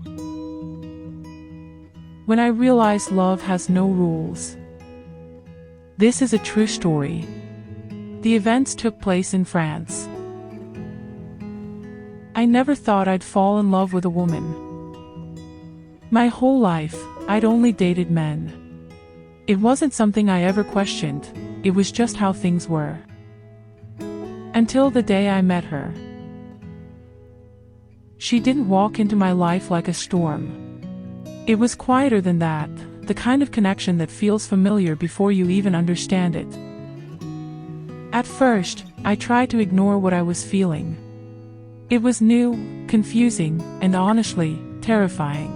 When I realized love has no rules. This is a true story. The events took place in France. I never thought I'd fall in love with a woman. My whole life, I'd only dated men. It wasn't something I ever questioned, it was just how things were. Until the day I met her. She didn't walk into my life like a storm. It was quieter than that, the kind of connection that feels familiar before you even understand it. At first, I tried to ignore what I was feeling. It was new, confusing, and honestly, terrifying.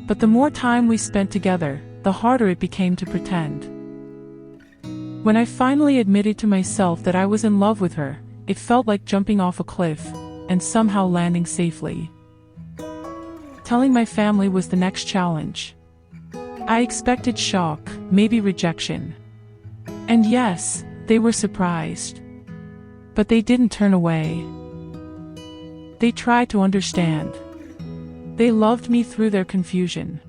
But the more time we spent together, the harder it became to pretend. When I finally admitted to myself that I was in love with her, it felt like jumping off a cliff, and somehow landing safely. Telling my family was the next challenge. I expected shock, maybe rejection. And yes, they were surprised. But they didn't turn away. They tried to understand. They loved me through their confusion.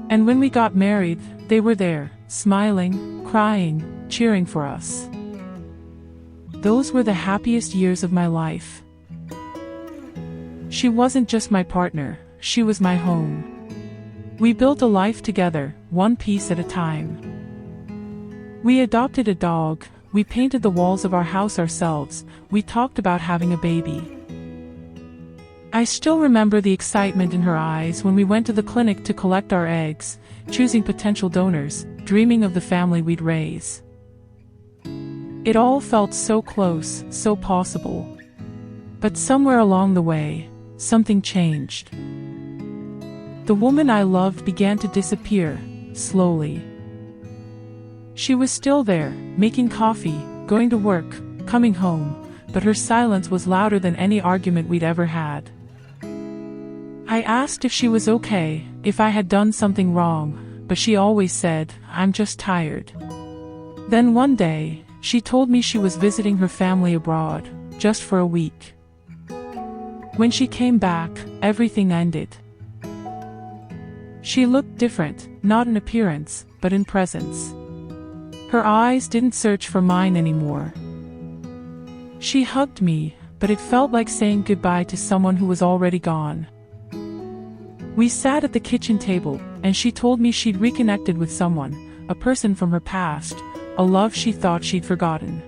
And when we got married, they were there, smiling, crying, cheering for us. Those were the happiest years of my life. She wasn't just my partner, she was my home. We built a life together, one piece at a time. We adopted a dog, we painted the walls of our house ourselves, we talked about having a baby. I still remember the excitement in her eyes when we went to the clinic to collect our eggs, choosing potential donors, dreaming of the family we'd raise. It all felt so close, so possible. But somewhere along the way, something changed. The woman I loved began to disappear, slowly. She was still there, making coffee, going to work, coming home, but her silence was louder than any argument we'd ever had. I asked if she was okay, if I had done something wrong, but she always said, "I'm just tired." Then one day, she told me she was visiting her family abroad, just for a week. When she came back, everything ended. She looked different, not in appearance, but in presence. Her eyes didn't search for mine anymore. She hugged me, but it felt like saying goodbye to someone who was already gone. We sat at the kitchen table, and she told me she'd reconnected with someone, a person from her past, a love she thought she'd forgotten.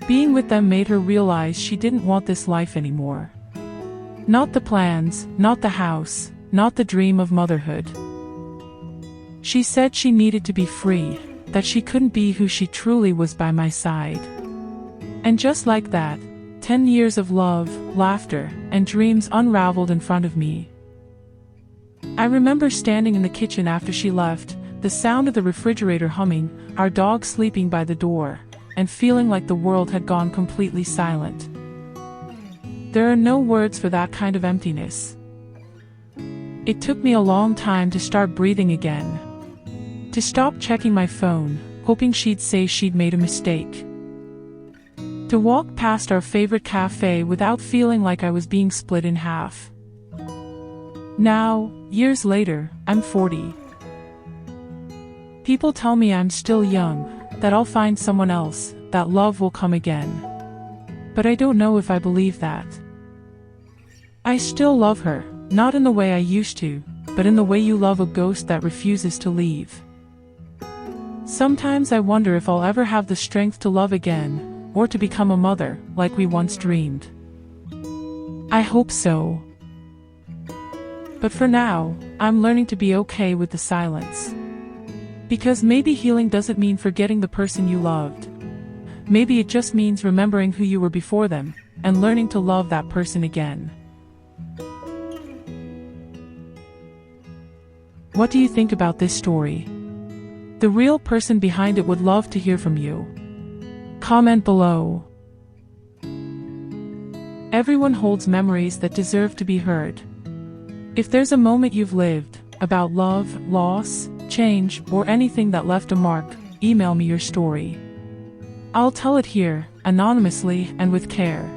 Being with them made her realize she didn't want this life anymore. Not the plans, not the house, not the dream of motherhood. She said she needed to be free, that she couldn't be who she truly was by my side. And just like that, 10 years of love, laughter, and dreams unraveled in front of me. I remember standing in the kitchen after she left, the sound of the refrigerator humming, our dog sleeping by the door, and feeling like the world had gone completely silent. There are no words for that kind of emptiness. It took me a long time to start breathing again. To stop checking my phone, hoping she'd say she'd made a mistake. To walk past our favorite cafe without feeling like I was being split in half. Now, years later, I'm 40. People tell me I'm still young, that I'll find someone else, that love will come again. But I don't know if I believe that. I still love her, not in the way I used to, but in the way you love a ghost that refuses to leave. Sometimes I wonder if I'll ever have the strength to love again, or to become a mother, like we once dreamed. I hope so. But for now, I'm learning to be okay with the silence. Because maybe healing doesn't mean forgetting the person you loved. Maybe it just means remembering who you were before them, and learning to love that person again. What do you think about this story? The real person behind it would love to hear from you. Comment below. Everyone holds memories that deserve to be heard. If there's a moment you've lived, about love, loss, change, or anything that left a mark, email me your story. I'll tell it here, anonymously and with care.